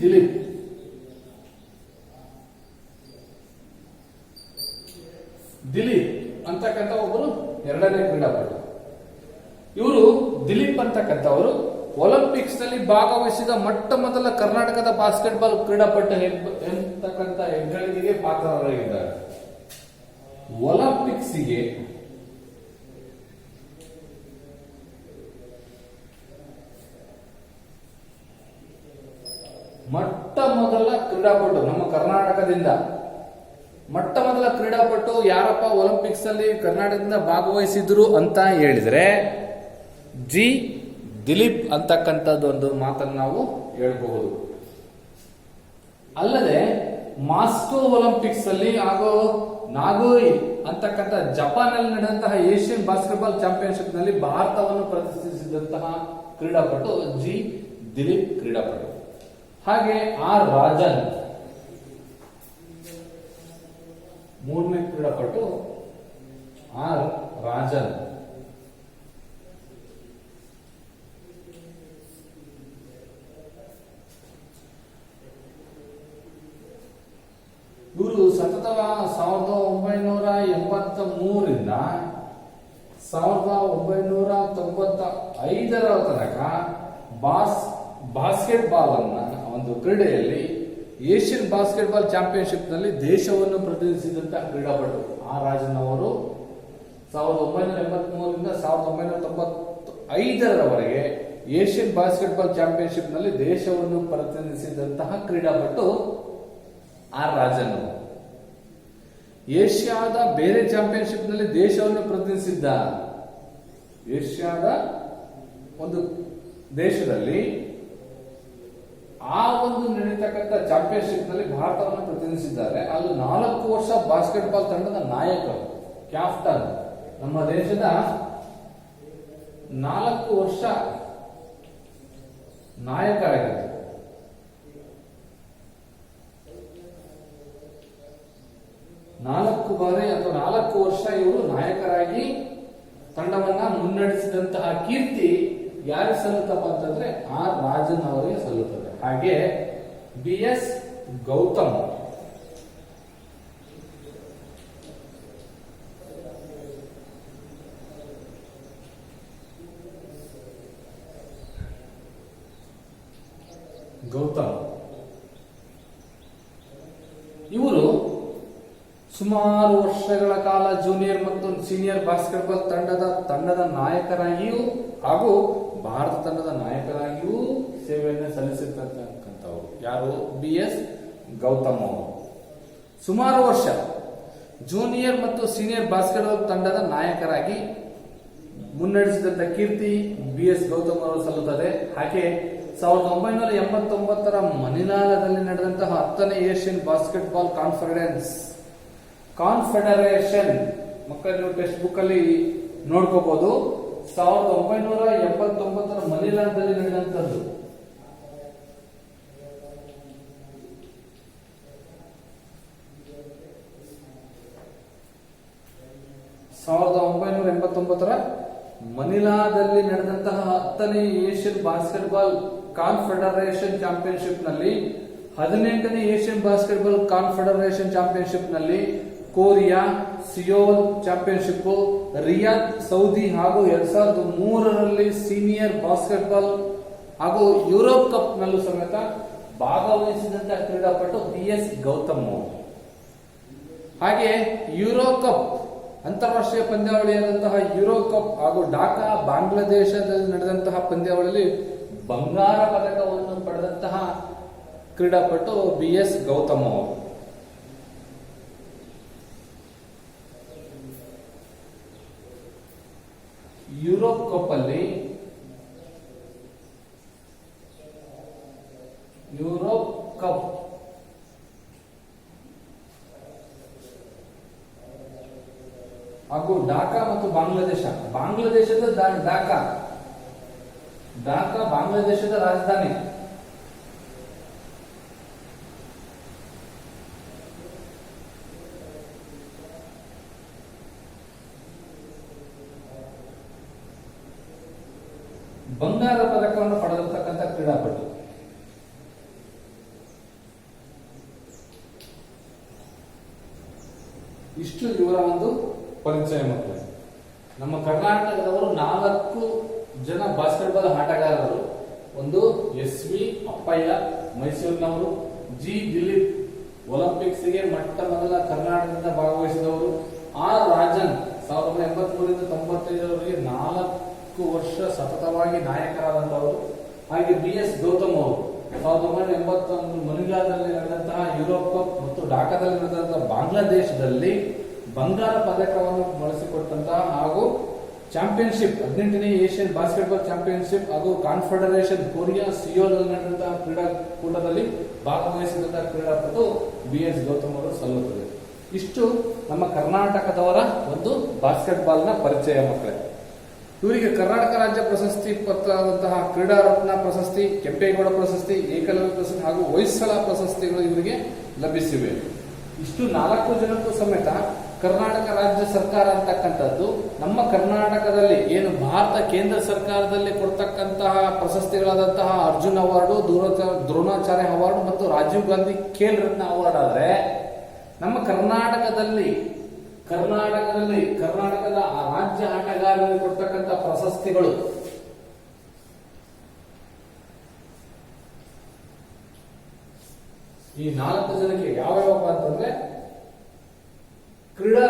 ದಿಲೀಪ್ ಅಂತಕ್ಕಂಥ ಒಬ್ಬರು ಎರಡನೇ ಕ್ರೀಡಾಪಟು. ಇವರು ದಿಲೀಪ್ ಅಂತಕ್ಕಂಥವರು ಒಲಿಂಪಿಕ್ಸ್ ನಲ್ಲಿ ಭಾಗವಹಿಸಿದ ಮೊಟ್ಟ ಮೊದಲ ಕರ್ನಾಟಕದ ಬಾಸ್ಕೆಟ್ಬಾಲ್ ಕ್ರೀಡಾಪಟು ಎಂತಕ್ಕಂಥ ಹೆಗ್ಗಳಿಕೆಗೆ ಪಾತ್ರರಾಗಿದ್ದಾರೆ. ಒಲಿಂಪಿಕ್ಸ್ಗೆ ಮೊಟ್ಟ ಮೊದಲ ಕ್ರೀಡಾಪಟು ನಮ್ಮ ಕರ್ನಾಟಕದಿಂದ ಮೊಟ್ಟ ಮೊದಲ ಕ್ರೀಡಾಪಟು ಯಾರಪ್ಪ ಒಲಿಂಪಿಕ್ಸ್ ಅಲ್ಲಿ ಕರ್ನಾಟಕದಿಂದ ಭಾಗವಹಿಸಿದ್ರು ಅಂತ ಹೇಳಿದ್ರೆ ಜಿ. ದಿಲೀಪ್ ಅಂತಕ್ಕಂಥದ್ದು ಒಂದು ಮಾತನ್ನು ನಾವು ಹೇಳಬಹುದು. ಅಲ್ಲದೆ ಮಾಸ್ಕೋ ಒಲಿಂಪಿಕ್ಸ್ ಅಲ್ಲಿ ಹಾಗೂ ನಾಗೋಯ್ ಅಂತಕ್ಕಂಥ ಜಪಾನ್ ಅಲ್ಲಿ ನಡೆದಂತಹ ಏಷ್ಯನ್ ಬಾಸ್ಕೆಟ್ಬಾಲ್ ಚಾಂಪಿಯನ್ಶಿಪ್ ನಲ್ಲಿ ಭಾರತವನ್ನು ಪ್ರತಿನಿಧಿಸಿದಂತಹ ಕ್ರೀಡಾಪಟು ಜಿ. ದಿಲೀಪ್ ಕ್ರೀಡಾಪಟು. ಹಾಗೆ ಆರ್. ರಾಜನ್ ಮೂರನೇ ಕ್ರೀಡಾಪಟು ಆರ್. ರಾಜನ್. ಇವರು ಸತತ 1983ರಿಂದ 1995ರ ತನಕ ಬಾಸ್ಕೆಟ್ಬಾಲ್ ಅನ್ನ ಒಂದು ಕ್ರೀಡೆಯಲ್ಲಿ ಏಷ್ಯನ್ ಬಾಸ್ಕೆಟ್ಬಾಲ್ ಚಾಂಪಿಯನ್ಶಿಪ್ ನಲ್ಲಿ ದೇಶವನ್ನು ಪ್ರತಿನಿಧಿಸಿದಂತಹ ಕ್ರೀಡಾಪಟು ಆರ್. ರಾಜನ್ ಅವರು 1983ರಿಂದ 1995ರವರೆಗೆ ಏಷ್ಯನ್ ಬಾಸ್ಕೆಟ್ಬಾಲ್ ಚಾಂಪಿಯನ್ಶಿಪ್ ನಲ್ಲಿ ದೇಶವನ್ನು ಪ್ರತಿನಿಧಿಸಿದಂತಹ ಕ್ರೀಡಾಪಟು ಆರ್. ರಾಜನ್. ಏಷ್ಯಾದ ಬೇರೆ ಚಾಂಪಿಯನ್ಶಿಪ್ ನಲ್ಲಿ ದೇಶವನ್ನು ಪ್ರತಿನಿಧಿಸಿದ್ದ ಏಷ್ಯಾದ ಒಂದು ದೇಶದಲ್ಲಿ ಆ ಒಂದು ನಡೀತಕ್ಕಂಥ ಚಾಂಪಿಯನ್ಶಿಪ್ ನಲ್ಲಿ ಭಾರತವನ್ನು ಪ್ರತಿನಿಧಿಸಿದ್ದಾರೆ. ಅಲ್ಲಿ 4 ವರ್ಷ ಬಾಸ್ಕೆಟ್ಬಾಲ್ ತಂಡದ ನಾಯಕರು, ಕ್ಯಾಪ್ಟನ್, ನಮ್ಮ ದೇಶದ 4 ವರ್ಷ ನಾಯಕರಾಗಿದ್ದಾರೆ. 4 ಬಾರಿ ಅಥವಾ 4 ವರ್ಷ ಇವರು ನಾಯಕರಾಗಿ ತಂಡವನ್ನ ಮುನ್ನಡೆಸಿದಂತಹ ಕೀರ್ತಿ ಯಾರಿಗೆ ಸಲ್ಲುತ್ತಪ್ಪ ಅಂತಂದ್ರೆ ಆರ್. ರಾಜನ್ ಅವರಿಗೆ ಸಲ್ಲುತ್ತದೆ. ಹಾಗೆ ಬಿ.ಎಸ್. ಗೌತಮ್ ಇವರು ಸುಮಾರು ವರ್ಷಗಳ ಕಾಲ ಜೂನಿಯರ್ ಮತ್ತು ಸೀನಿಯರ್ ಬಾಸ್ಕೆಟ್ಬಾಲ್ ತಂಡದ ನಾಯಕರಾಗಿಯೂ ಹಾಗೂ ಭಾರತ ತಂಡದ ನಾಯಕರಾಗಿಯೂ ಸೇವೆಯನ್ನು ಸಲ್ಲಿಸಿರ್ತಕ್ಕಂಥವ್ರು ಯಾರು? ಬಿ.ಎಸ್. ಗೌತಮ್ ಅವರು. ಸುಮಾರು ವರ್ಷ ಜೂನಿಯರ್ ಮತ್ತು ಸೀನಿಯರ್ ಬಾಸ್ಕೆಟ್ಬಾಲ್ ತಂಡದ ನಾಯಕರಾಗಿ ಮುನ್ನಡೆಸಿದಂತ ಕೀರ್ತಿ ಬಿ.ಎಸ್. ಗೌತಮ್ ಅವರು ಸಲ್ಲುತ್ತದೆ. ಹಾಗೆ 1989ರ ಮನಿಲಾದಲ್ಲಿ ನಡೆದಂತಹ 10ನೇ ಏಷ್ಯನ್ ಬಾಸ್ಕೆಟ್ಬಾಲ್ ಕಾನ್ಫೆಡರೇಷನ್ ಮಕ್ಕಳು ನೀವು ಟೆಕ್ಸ್ಟ್ ಬುಕ್ ಅಲ್ಲಿ ನೋಡ್ಕೋಬಹುದು. 1989ರ ಮನಿಲಾದಲ್ಲಿ ನಡೆದಂತದ್ದು. ಮನಿಲಾದಲ್ಲಿ ನಡೆದಂತಹ 10ನೇ ಏಷ್ಯನ್ ಬಾಸ್ಕೆಟ್ಬಾಲ್ ಕಾನ್ಫೆಡರೇಷನ್ ಚಾಂಪಿಯನ್ಶಿಪ್ ನಲ್ಲಿ 18ನೇ ಏಷ್ಯನ್ ಬಾಸ್ಕೆಟ್ಬಾಲ್ ಕಾನ್ಫೆಡರೇಷನ್ ಚಾಂಪಿಯನ್ಶಿಪ್ ನಲ್ಲಿ Korea, Seoul championship, Riyadh Saudi ಹಾಗೂ 2003ರಲ್ಲಿ ಸೀನಿಯರ್ ಬಾಸ್ಕೆಟ್ಬಾಲ್ ಹಾಗೂ ಯುರೋಪ್ ಕಪ್ ನಲ್ಲೂ ಸಮೇತ ಭಾಗವಹಿಸಿದಂತಹ ಕ್ರೀಡಾಪಟು PS ಗೌತಮ್. ಹಾಗೆ ಯುರೋ ಕಪ್ ಅಂತಾರಾಷ್ಟ್ರೀಯ ಪಂದ್ಯಾವಳಿಯಾದಂತಹ ಯುರೋ ಕಪ್ ಹಾಗೂ ಢಾಕಾ ಬಾಂಗ್ಲಾದೇಶದಲ್ಲಿ ನಡೆದಂತಹ ಪಂದ್ಯಾವಳಿಯಲ್ಲಿ ಬಂಗಾರ ಪದಕವನ್ನು ಪಡೆದಂತಹ ಕ್ರೀಡಾಪಟು BS ಗೌತಮ್ ಅವರು. ಯುರೋಪ್ ಕಪ್ ಅಲ್ಲಿ ಯುರೋಪ್ ಕಪ್ ಹಾಗೂ ಢಾಕಾ ಮತ್ತು ಬಾಂಗ್ಲಾದೇಶದ ಢಾಕಾ ಬಾಂಗ್ಲಾದೇಶದ ರಾಜಧಾನಿ. ಬಂಗಾರ ಪದಕವನ್ನು ಪಡೆದಿರ್ತಕ್ಕಂಥ ಕ್ರೀಡಾಪಟು. ಇಷ್ಟು ಇವರ ಒಂದು ಪರಿಚಯ. ಮಕ್ಕಳು, ನಮ್ಮ ಕರ್ನಾಟಕದವರು 4 ಜನ ಬಾಸ್ಕೆಟ್ಬಾಲ್ ಆಟಗಾರರು. ಒಂದು SV ಅಪ್ಪಯ್ಯ ಮೈಸೂರಿನವರು, G ದಿಲೀಪ್ ಒಲಿಂಪಿಕ್ಸ್ ಗೆ ಮೊಟ್ಟ ಮೊದಲ ಕರ್ನಾಟಕದಿಂದ ಭಾಗವಹಿಸಿದವರು, R ರಾಜನ್ 1983 95ರವರೆಗೆ 4 ವರ್ಷ ಸತತವಾಗಿ ನಾಯಕರಾದಂತವರು. ಹಾಗೆ BS ಗೌತಮ್ ಅವರು 1981 ಮನಿಲಾದಲ್ಲಿ ನಡೆದಂತಹ ಯುರೋಪ್ ಕಪ್ ಮತ್ತು ಢಾಕಾದಲ್ಲಿ ನಡೆದಂತಹ ಬಾಂಗ್ಲಾದೇಶದಲ್ಲಿ ಬಂಗಾರ ಪದಕವನ್ನು ಬಳಸಿಕೊಟ್ಟಂತಹ ಹಾಗೂ ಚಾಂಪಿಯನ್ಶಿಪ್ 18ನೇ ಏಷ್ಯನ್ ಬಾಸ್ಕೆಟ್ಬಾಲ್ ಚಾಂಪಿಯನ್ಶಿಪ್ ಹಾಗೂ ಕಾನ್ಫೆಡರೇಷನ್ ಕೊರಿಯಾ ಸಿಯೋಲ್ ನಡೆದಂತಹ ಕ್ರೀಡಾಕೂಟದಲ್ಲಿ ಭಾಗವಹಿಸಿದಂತಹ ಕ್ರೀಡಾಪಟು BS ಗೌತಮ್ ಅವರು ಸಲ್ಲುತ್ತದೆ. ಇಷ್ಟು ನಮ್ಮ ಕರ್ನಾಟಕದವರ ಒಂದು ಬಾಸ್ಕೆಟ್ಬಾಲ್ ನ ಪರಿಚಯ. ಮಕ್ಕಳೇ, ಇವರಿಗೆ ಕರ್ನಾಟಕ ರಾಜ್ಯ ಪ್ರಶಸ್ತಿ ಪತ್ರವಾದಂತಹ ಕ್ರೀಡಾ ರತ್ನ ಪ್ರಶಸ್ತಿ, ಕೆಂಪೇಗೌಡ ಪ್ರಶಸ್ತಿ, ಏಕಲವ್ಯ ಪ್ರಶಸ್ತಿ ಹಾಗೂ ಹೊಯ್ಸಳ ಪ್ರಶಸ್ತಿಗಳು ಇವರಿಗೆ ಲಭಿಸಿವೆ. ಇಷ್ಟು 4 ಜನಕ್ಕೂ ಸಮೇತ ಕರ್ನಾಟಕ ರಾಜ್ಯ ಸರ್ಕಾರ ಅಂತಕ್ಕಂಥದ್ದು ನಮ್ಮ ಕರ್ನಾಟಕದಲ್ಲಿ ಏನು ಭಾರತ ಕೇಂದ್ರ ಸರ್ಕಾರದಲ್ಲಿ ಕೊಡ್ತಕ್ಕಂತಹ ಪ್ರಶಸ್ತಿಗಳಾದಂತಹ ಅರ್ಜುನ್ ಅವಾರ್ಡು, ದ್ರೋಣಾಚಾರ್ಯ ಅವಾರ್ಡ್ ಮತ್ತು ರಾಜೀವ್ ಗಾಂಧಿ ಖೇಲ್ ರತ್ನ ಅವಾರ್ಡ್ ಆದ್ರೆ, ನಮ್ಮ ಕರ್ನಾಟಕದ ರಾಜ್ಯ ಆಟಗಾರರಿಗೆ ಕೊಡ್ತಕ್ಕಂಥ ಪ್ರಶಸ್ತಿಗಳು ಈ 4 ಜನಕ್ಕೆ ಯಾವ್ಯಾವಪ್ಪ ಅಂತಂದ್ರೆ ಕ್ರೀಡಾ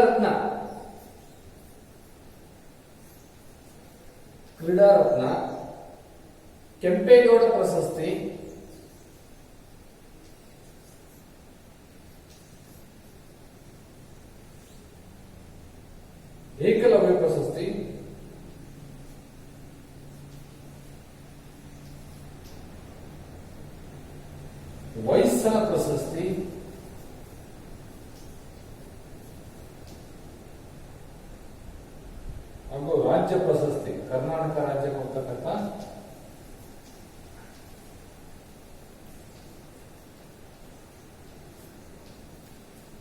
ರತ್ನ, ಕೆಂಪೇಗೌಡ ಪ್ರಶಸ್ತಿ, ಏಕಲವ್ಯ ಪ್ರಶಸ್ತಿ, ಹೊಯ್ಸಳ ಪ್ರಶಸ್ತಿ, ಹಾಗೂ ರಾಜ್ಯ ಪ್ರಶಸ್ತಿ, ಕರ್ನಾಟಕ ರಾಜ್ಯ ಕೊಡ್ತಕ್ಕಂಥ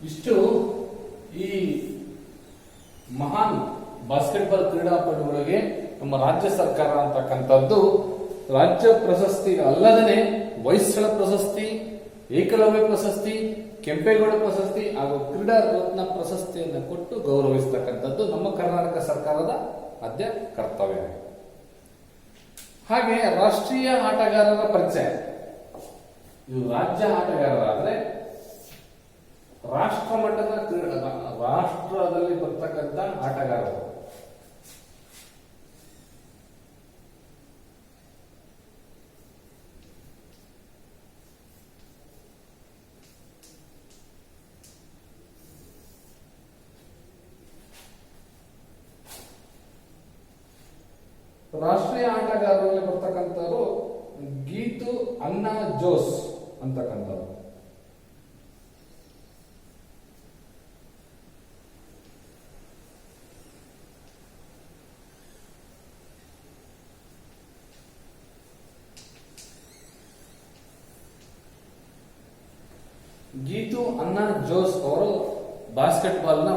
ಇಷ್ಟು ಈ ಮಹಾನ್ ಬಾಸ್ಕೆಟ್ಬಾಲ್ ಕ್ರೀಡಾಪಟುಗಳಿಗೆ ನಮ್ಮ ರಾಜ್ಯ ಸರ್ಕಾರ ಅಂತಕ್ಕಂಥದ್ದು ರಾಜ್ಯ ಪ್ರಶಸ್ತಿ ಅಲ್ಲದೇ ಹೊಯ್ಸಳ ಪ್ರಶಸ್ತಿ, ಏಕಲವ್ಯ ಪ್ರಶಸ್ತಿ, ಕೆಂಪೇಗೌಡ ಪ್ರಶಸ್ತಿ ಹಾಗೂ ಕ್ರೀಡಾ ರತ್ನ ಪ್ರಶಸ್ತಿಯನ್ನು ಕೊಟ್ಟು ಗೌರವಿಸತಕ್ಕಂಥದ್ದು ನಮ್ಮ ಕರ್ನಾಟಕ ಸರ್ಕಾರದ ಆದ್ಯ ಕರ್ತವ್ಯ. ಹಾಗೆ ರಾಷ್ಟ್ರೀಯ ಆಟಗಾರರ ಪರಿಚಯ. ಇವು ರಾಜ್ಯ ಆಟಗಾರರಾದ್ರೆ ರಾಷ್ಟ್ರ ಮಟ್ಟದ ರಾಷ್ಟ್ರದಲ್ಲಿ ಬರ್ತಕ್ಕಂಥ ಆಟಗಾರರು. ರಾಷ್ಟ್ರೀಯ ಆಟಗಾರರಲ್ಲಿ ಬರ್ತಕ್ಕಂಥವ್ರು ಗೀತು ಅಣ್ಣಾ ಜೋಸ್ ಅಂತಕ್ಕಂಥವ್ರು. ಗೀತು ಅಣ್ಣಾ ಜೋಸ್ ಅವರು ಬಾಸ್ಕೆಟ್ಬಾಲ್ನ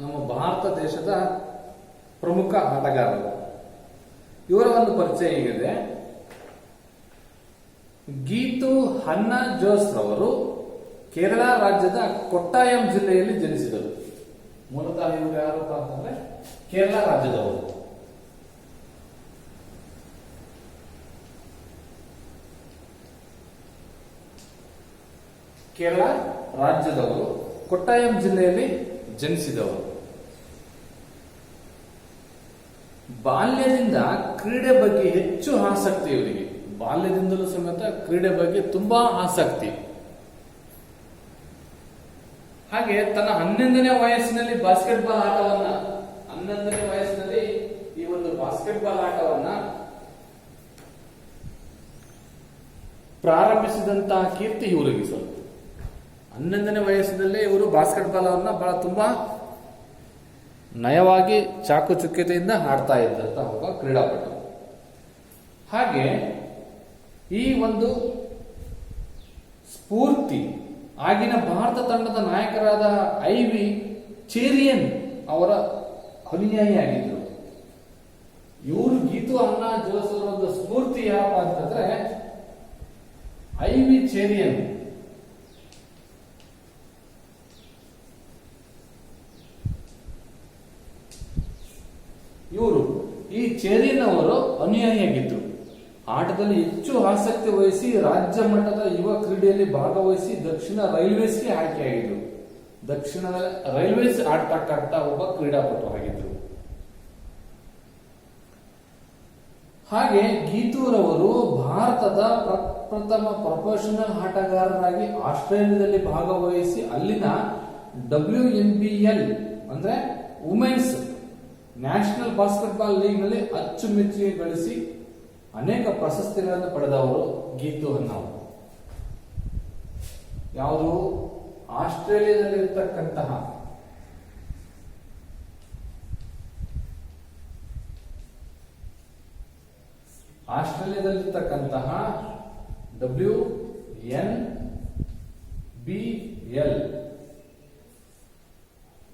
ನಮ್ಮ ಭಾರತ ದೇಶದ ಪ್ರಮುಖ ಆಟಗಾರರು. ಇವರ ಒಂದು ಪರಿಚಯ ಹೀಗಿದೆ. ಗೀತು ಅಣ್ಣಾ ಜೋಸ್ ರವರು ಕೇರಳ ರಾಜ್ಯದ ಕೊಟ್ಟಾಯಂ ಜಿಲ್ಲೆಯಲ್ಲಿ ಜನಿಸಿದರು. ಮೂಲತಃ ಇವರು ಯಾರಪ್ಪ ಅಂತಂದ್ರೆ ಕೇರಳ ರಾಜ್ಯದವರು. ಕೇರಳ ರಾಜ್ಯದವರು, ಕೊಟ್ಟಾಯಂ ಜಿಲ್ಲೆಯಲ್ಲಿ ಜನಿಸಿದವರು. ಬಾಲ್ಯದಿಂದ ಕ್ರೀಡೆ ಬಗ್ಗೆ ಹೆಚ್ಚು ಆಸಕ್ತಿ ಇವರಿಗೆ. ಬಾಲ್ಯದಿಂದಲೂ ಸಮೇತ ಕ್ರೀಡೆ ಬಗ್ಗೆ ತುಂಬಾ ಆಸಕ್ತಿ. ಹಾಗೆ ತನ್ನ 11ನೇ ವಯಸ್ಸಿನಲ್ಲಿ ಬಾಸ್ಕೆಟ್ಬಾಲ್ ಆಟವನ್ನ 11ನೇ ವಯಸ್ಸಿನಲ್ಲಿ ಈ ಒಂದು ಬಾಸ್ಕೆಟ್ಬಾಲ್ ಆಟವನ್ನ ಪ್ರಾರಂಭಿಸಿದಂತಹ ಕೀರ್ತಿ ಇವರಿಗೆ ಸ್ವಲ್ಪ. 11ನೇ ವಯಸ್ಸಿನಲ್ಲೇ ಇವರು ಬಾಸ್ಕೆಟ್ಬಾಲ್ ಅನ್ನ ಬಹಳ ತುಂಬಾ ನಯವಾಗಿ ಚಾಕುಚುಕ್ಯತೆಯಿಂದ ಆಡ್ತಾ ಇದ್ದಂತ ಒಬ್ಬ ಕ್ರೀಡಾಪಟು. ಹಾಗೆ ಈ ಒಂದು ಸ್ಫೂರ್ತಿ ಆಗಿನ ಭಾರತ ತಂಡದ ನಾಯಕರಾದ ಐವಿ ಚೇರಿಯನ್ ಅವರ ಅನುಯಾಯಿಯಾಗಿದ್ದರು. ಇವರು ಗೀತು ಅನ್ನ ಜೋಸರ ಒಂದು ಸ್ಫೂರ್ತಿ ಯಾರಪ್ಪ ಅಂತಂದ್ರೆ ಐವಿ ಚೇರಿಯನ್. ಇವರು ಈ ಚೇರಿಯನ್ ಅವರು ಅನುಯಾಯಿಯಾಗಿದ್ದರು. ಆಟದಲ್ಲಿ ಹೆಚ್ಚು ಆಸಕ್ತಿ ವಹಿಸಿ ರಾಜ್ಯ ಮಟ್ಟದ ಯುವ ಕ್ರೀಡೆಯಲ್ಲಿ ಭಾಗವಹಿಸಿ ದಕ್ಷಿಣ ರೈಲ್ವೇಸ್ಗೆ ಆಯ್ಕೆಯಾಗಿದ್ದರು. ದಕ್ಷಿಣ ರೈಲ್ವೇಸ್ ಆಡ್ತಕ್ಕಂತ ಒಬ್ಬ ಕ್ರೀಡಾಪಟು ಆಗಿದ್ದರು. ಹಾಗೆ ಗೀತೂರವರು ಭಾರತದ ಪ್ರಪ್ರಥಮ ಪ್ರೊಫೆಷನಲ್ ಆಟಗಾರರಾಗಿ ಆಸ್ಟ್ರೇಲಿಯಾದಲ್ಲಿ ಭಾಗವಹಿಸಿ ಅಲ್ಲಿನ WNBL ಅಂದ್ರೆ ವುಮೆನ್ಸ್ ನ್ಯಾಷನಲ್ ಬಾಸ್ಕೆಟ್ಬಾಲ್ ಲೀಗ್ ನಲ್ಲಿ ಅಚ್ಚುಮೆಚ್ಚುಗೆ ಗಳಿಸಿ ಅನೇಕ ಪ್ರಶಸ್ತಿಗಳನ್ನು ಪಡೆದವರು ಗೀತು ಅನ್ನವರು. ಯಾವುದು ಆಸ್ಟ್ರೇಲಿಯಾದಲ್ಲಿರ್ತಕ್ಕಂತಹ WNBL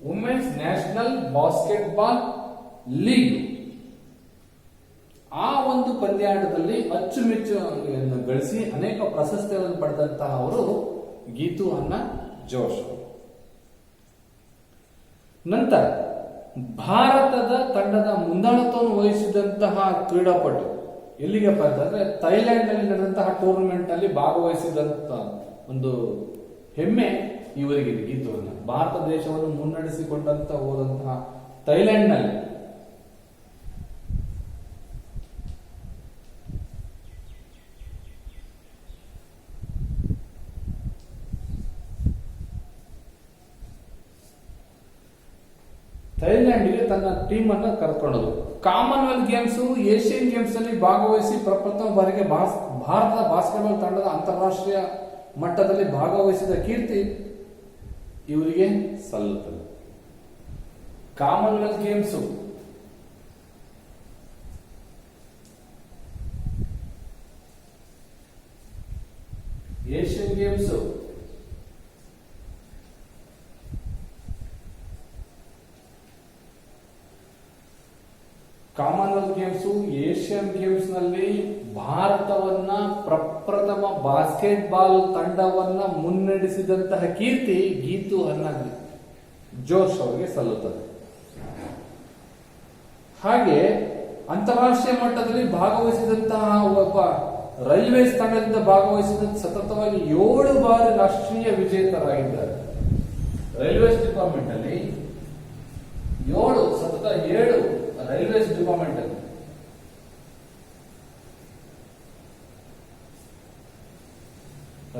women's national basketball league ಆ ಒಂದು ಪಂದ್ಯಾಟದಲ್ಲಿ ಅಚ್ಚುಮೆಚ್ಚುಗೆಯನ್ನು ಗಳಿಸಿ ಅನೇಕ ಪ್ರಶಸ್ತಿಗಳನ್ನು ಪಡೆದಂತಹ ಅವರು ಗೀತು ಅನ್ನ ಜೋಶ್. ನಂತರ ಭಾರತದ ತಂಡದ ಮುಂದಾಳತ್ವವನ್ನು ವಹಿಸಿದಂತಹ ಕ್ರೀಡಾಪಟು ಎಲ್ಲಿಗಪ್ಪ ಅಂತಂದ್ರೆ ಥೈಲ್ಯಾಂಡ್ ನಲ್ಲಿ ನಡೆದಂತಹ ಟೂರ್ನಮೆಂಟ್ ನಲ್ಲಿ ಭಾಗವಹಿಸಿದಂತ ಒಂದು ಹೆಮ್ಮೆ ಇವರಿಗಿದೆ. ಗೀತು ಅನ್ನ ಭಾರತ ದೇಶವನ್ನು ಮುನ್ನಡೆಸಿಕೊಂಡಂತ ಹೋದಂತಹ ಥೈಲ್ಯಾಂಡ್ ನಲ್ಲಿ ಥೈಲ್ಯಾಂಡ್ಗೆ ತನ್ನ ಟೀಮ್ ಅನ್ನ ಕರೆದುಕೊಂಡರು. ಕಾಮನ್ವೆಲ್ತ್ ಗೇಮ್ಸ್, ಏಷ್ಯನ್ ಗೇಮ್ಸ್ ನಲ್ಲಿ ಭಾಗವಹಿಸಿ ಪ್ರಪ್ರಥಮ ಬಾರಿಗೆ ಭಾರತದ ಬಾಸ್ಕೆಟ್ಬಾಲ್ ತಂಡದ ಅಂತಾರಾಷ್ಟ್ರೀಯ ಮಟ್ಟದಲ್ಲಿ ಭಾಗವಹಿಸಿದ ಕೀರ್ತಿ ಇವರಿಗೆ ಸಲ್ಲುತ್ತದೆ. Commonwealth games, Asian games, Commonwealth games, Asian games ನಲ್ಲಿ ಭಾರತವನ್ನ ಪ್ರಪ್ರಥಮ ಬಾಸ್ಕೆಟ್ಬಾಲ್ ತಂಡವನ್ನ ಮುನ್ನಡೆಸಿದಂತಹ ಕೀರ್ತಿ ಗೀತು ಅನ್ನ ಜೋಶ್ ಅವರಿಗೆ ಸಲ್ಲುತ್ತದೆ. ಹಾಗೆ ಅಂತಾರಾಷ್ಟ್ರೀಯ ಮಟ್ಟದಲ್ಲಿ ಭಾಗವಹಿಸಿದಂತಹ ಒಬ್ಬ ರೈಲ್ವೇಸ್ ತಂಡದಿಂದ ಭಾಗವಹಿಸಿದ ಸತತವಾಗಿ 7 ಬಾರಿ ರಾಷ್ಟ್ರೀಯ ವಿಜೇತರಾಗಿದ್ದಾರೆ. ರೈಲ್ವೇಸ್ ಡಿಪಾರ್ಟ್ಮೆಂಟ್ ಅಲ್ಲಿ 7 ರೈಲ್ವೇಸ್ ಡಿಪಾರ್ಟ್ಮೆಂಟ್ ಅಲ್ಲಿ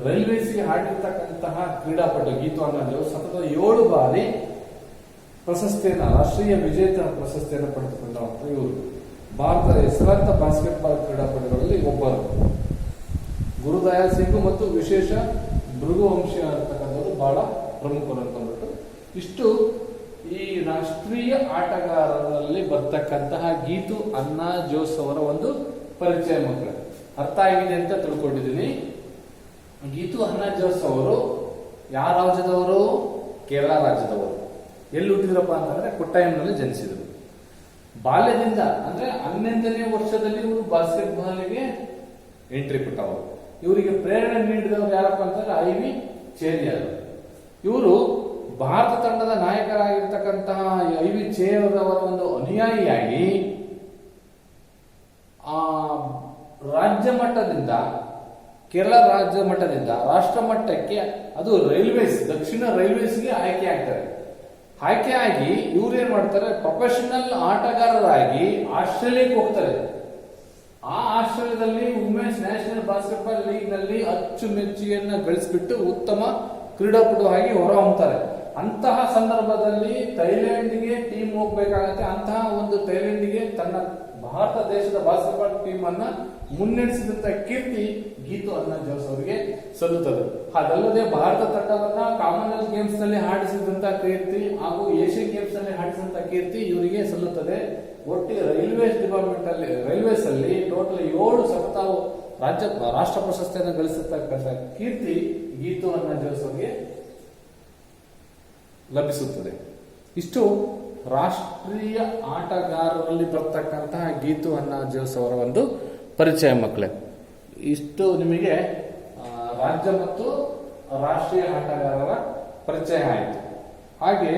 ರೈಲ್ವೇಸ್ಗೆ ಆಡಿರ್ತಕ್ಕಂತಹ ಕ್ರೀಡಾಪಟು ಗೀತು ಅನ್ನೋದು ಸತತ 7 ಬಾರಿ ಪ್ರಶಸ್ತಿಯನ್ನು, ರಾಷ್ಟ್ರೀಯ ವಿಜೇತ ಪ್ರಶಸ್ತಿಯನ್ನು ಪಡೆದುಕೊಂಡಂತ ಇವರು ಭಾರತದ ಹೆಸರಾಂತ ಬಾಸ್ಕೆಟ್ಬಾಲ್ ಕ್ರೀಡಾಪಟುಗಳಲ್ಲಿ ಒಬ್ಬರು. ಗುರುದಯಾಲ್ ಸಿಂಗ್ ಮತ್ತು ವಿಶೇಷ ಭೃಗುವಂಶಿ ಅಂತಕ್ಕಂಥದ್ದು ಬಹಳ ಪ್ರಮುಖರು ಅಂತಂದ್ಬಿಟ್ಟು ಇಷ್ಟು ಈ ರಾಷ್ಟ್ರೀಯ ಆಟಗಾರರಲ್ಲಿ ಬರ್ತಕ್ಕಂತಹ ಗೀತು ಅನ್ನ ಜೋಸ್ ಅವರ ಒಂದು ಪರಿಚಯ. ಮಕ್ಕಳು ಅರ್ಥ ಆಗಿದೆ ಅಂತ ತಿಳ್ಕೊಂಡಿದ್ದೀನಿ. ಗೀತು ಅನ್ನ ಜೋಸ್ ಅವರು ಯಾವ ರಾಜ್ಯದವರು? ಕೇರಳ ರಾಜ್ಯದವರು. ಎಲ್ಲಿ ಹುಟ್ಟಿದ್ರಪ್ಪ ಅಂತಂದ್ರೆ ಕೊಟ್ಟಾಯಂನಲ್ಲಿ ಜನಿಸಿದರು. ಬಾಲ್ಯದಿಂದ ಅಂದ್ರೆ 11ನೇ ವರ್ಷದಲ್ಲಿ ಇವರು ಬಾಸ್ಕೆಟ್ಬಾಲ್ಗೆ ಎಂಟ್ರಿ ಕೊಟ್ಟವರು. ಇವರಿಗೆ ಪ್ರೇರಣೆ ನೀಡಿದವರು ಯಾರಪ್ಪ ಅಂತಂದ್ರೆ ಐವಿ ಚೇರಿಯನ್. ಇವರು ಭಾರತ ತಂಡದ ನಾಯಕರಾಗಿರ್ತಕ್ಕಂತಹ ಐವಿ ಚೇರಿಯನ್ ಅವರ ಒಂದು ಅನುಯಾಯಿಯಾಗಿ ಆ ರಾಜ್ಯ ಮಟ್ಟದಿಂದ ಕೇರಳ ರಾಜ್ಯ ಮಟ್ಟದಿಂದ ರಾಷ್ಟ್ರ ಮಟ್ಟಕ್ಕೆ ಅದು ರೈಲ್ವೇಸ್, ದಕ್ಷಿಣ ರೈಲ್ವೇಸ್ಗೆ ಆಯ್ಕೆ ಆಗ್ತಾರೆ. ಆಯ್ಕೆ ಆಗಿ ಇವ್ರು ಏನ್ ಮಾಡ್ತಾರೆ, ಪ್ರೊಫೆಷನಲ್ ಆಟಗಾರರಾಗಿ ಆಸ್ಟ್ರೇಲಿಯಾಕ್ಕೆ ಹೋಗ್ತಾರೆ. ಆ ಆಸ್ಟ್ರೇಲಿಯಾದಲ್ಲಿ ವುಮೆನ್ಸ್ ನ್ಯಾಷನಲ್ ಬಾಸ್ಕೆಟ್ಬಾಲ್ ಲೀಗ್ ನಲ್ಲಿ ಅಚ್ಚುಮೆಚ್ಚುಗೆಯನ್ನ ಗಳಿಸಿಬಿಟ್ಟು ಉತ್ತಮ ಕ್ರೀಡಾಪಟು ಆಗಿ ಹೊರಹೊಮ್ಮುತ್ತಾರೆ. ಅಂತಹ ಸಂದರ್ಭದಲ್ಲಿ ಥೈಲ್ಯಾಂಡ್ಗೆ ಟೀಮ್ ಹೋಗ್ಬೇಕಾಗತ್ತೆ. ಅಂತಹ ಒಂದು ಥೈಲ್ಯಾಂಡ್ಗೆ ತನ್ನ ಭಾರತ ದೇಶದ ಬಾಸ್ಕೆಟ್ಬಾಲ್ ಟೀಮ್ ಅನ್ನ ಮುನ್ನಡೆಸಿದಂತ ಕೀರ್ತಿ ಗೀತು ಅನ್ನ ಜೋಸ್ ಅವರಿಗೆ ಸಲ್ಲುತ್ತದೆ. ಅದಲ್ಲದೆ ಭಾರತ ತಂಡವನ್ನ ಕಾಮನ್ವೆಲ್ತ್ ಗೇಮ್ಸ್ ನಲ್ಲಿ ಆಡಿಸಿದಂತ ಕೀರ್ತಿ ಹಾಗೂ ಏಷ್ಯನ್ ಗೇಮ್ಸ್ ನಲ್ಲಿ ಆಡಿಸಿದಂತ ಕೀರ್ತಿ ಇವರಿಗೆ ಸಲ್ಲುತ್ತದೆ. ಒಟ್ಟಿಗೆ ರೈಲ್ವೇಸ್ ಅಲ್ಲಿ ಟೋಟಲ್ 7 ಸತತ ರಾಷ್ಟ್ರ ಪ್ರಶಸ್ತಿಯನ್ನು ಗಳಿಸತಕ್ಕಂಥ ಕೀರ್ತಿ ಗೀತು ಅನ್ನ ಜೋಸ್ ಅವರಿಗೆ ಲಭಿಸುತ್ತದೆ. ಇಷ್ಟು ರಾಷ್ಟ್ರೀಯ ಆಟಗಾರರಲ್ಲಿ ಬರ್ತಕ್ಕಂತಹ ಗೀತು ಅನ್ನ ಜೋಸ್ ಅವರ ಒಂದು ಪರಿಚಯ ಮಕ್ಕಳೇ. ಇಷ್ಟು ನಿಮಗೆ ರಾಜ್ಯ ಮತ್ತು ರಾಷ್ಟ್ರೀಯ ಆಟಗಾರರ ಪರಿಚಯ ಆಯಿತು. ಹಾಗೆ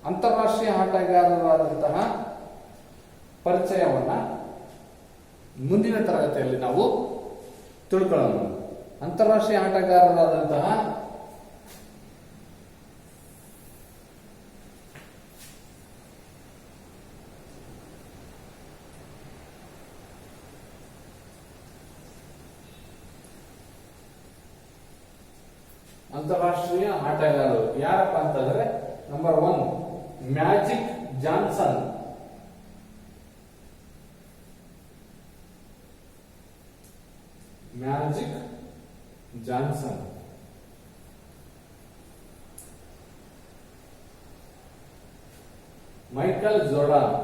ಅಂತಾರಾಷ್ಟ್ರೀಯ ಆಟಗಾರರಾದಂತಹ ಪರಿಚಯವನ್ನ ಮುಂದಿನ ತರಗತಿಯಲ್ಲಿ ನಾವು ತಿಳ್ಕೊಳ್ಳೋಣ. ಅಂತಾರಾಷ್ಟ್ರೀಯ ಆಟಗಾರರಾದಂತಹ ಅಂತಾರಾಷ್ಟ್ರೀಯ ಆಟಗಾರರು ಯಾರಪ್ಪ ಅಂತಂದ್ರೆ, number 1 magic Johnson. Magic Johnson. Michael Jordan.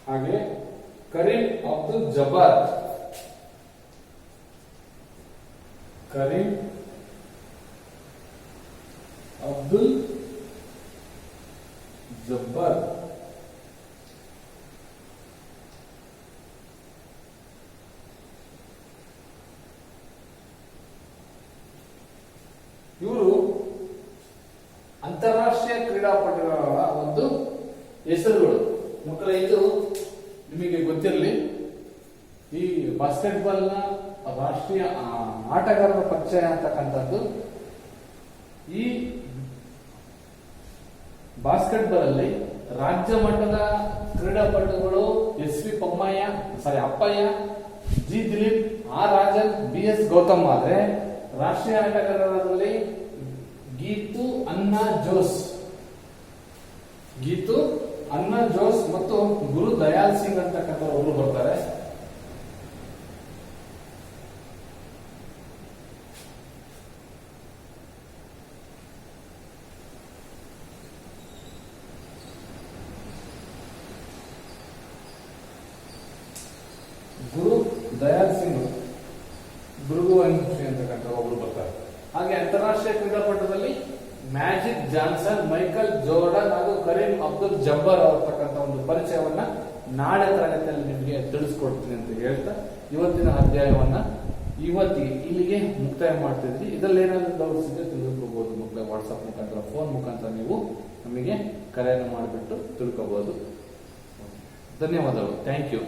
ಹಾಗೆ ಕರೀಂ ಅಬ್ದುಲ್ ಜಬ್ಬಾರ್. ಕರೀಂ ಅಬ್ದುಲ್ ಜಬ್ಬಾರ್. ಇವರು ಅಂತಾರಾಷ್ಟ್ರೀಯ ಕ್ರೀಡಾಪಟುಗಳ ಒಂದು ಹೆಸರುಗಳು ಮಕ್ಕಳ. ಇದು ನಿಮಗೆ ಗೊತ್ತಿರಲಿ, ಈ ಬಾಸ್ಕೆಟ್ಬಾಲ್ ನ ರಾಷ್ಟ್ರೀಯ ಆಟಗಾರರ ಪರಿಚಯ ಅಂತಕ್ಕಂಥದ್ದು ಈ ಬಾಸ್ಕೆಟ್ಬಾಲ್ ಅಲ್ಲಿ ರಾಜ್ಯ ಮಟ್ಟದ ಕ್ರೀಡಾಪಟುಗಳು S V. Appaiah, G. Dilip, R. Rajan, B S. Gautam. ಆದ್ರೆ ರಾಷ್ಟ್ರೀಯ ಆಟಗಾರರಲ್ಲಿ ಗೀತು ಅನ್ನ ಜೋಸ್ ಮತ್ತು ಗುರು ದಯಾಲ್ ಸಿಂಗ್ ಅಂತಕ್ಕಂಥ ಅವರು ಬರ್ತಾರೆ. ಗುರು ದಯಾಲ್ ಸಿಂಗ್, ಭೃಗುವಂಶಿ ಅಂತಕ್ಕಂಥ ಒಬ್ರು ಬರ್ತಾರೆ. ಹಾಗೆ ಅಂತಾರಾಷ್ಟ್ರೀಯ ಕ್ರೀಡಾಪಟುದಲ್ಲಿ ಮ್ಯಾಜಿಕ್ ಜಾನ್ಸನ್, ಮೈಕಲ್ ಜೋರ್ಡನ್ ಹಾಗೂ ಕರೀಂ ಅಬ್ದುಲ್ ಜಬ್ಬಾರ್ ಅವರ್ತಕ್ಕಂಥ ಒಂದು ಪರಿಚಯವನ್ನ ನಾಳೆ ತರಗತಿಯಲ್ಲಿ ನಿಮಗೆ ತಿಳಿಸ್ಕೊಡ್ತೀನಿ ಅಂತ ಹೇಳ್ತಾ ಇವತ್ತಿನ ಅಧ್ಯಾಯವನ್ನ ಇಲ್ಲಿಗೆ ಮುಕ್ತಾಯ ಮಾಡ್ತಿದ್ವಿ. ಇದರಲ್ಲಿ ಏನಾದರೂ ಡೌಟ್ಸ್ ಇದ್ರೆ ತಿಳ್ಕೋಬಹುದು ಮಕ್ಕಳ. ವಾಟ್ಸ್ಆಪ್ ಮುಖಾಂತರ, ಫೋನ್ ಮುಖಾಂತರ ನೀವು ನಮಗೆ ಕರೆಯನ್ನು ಮಾಡಿಬಿಟ್ಟು ತಿಳ್ಕೋಬಹುದು. ಧನ್ಯವಾದಗಳು. Thank you.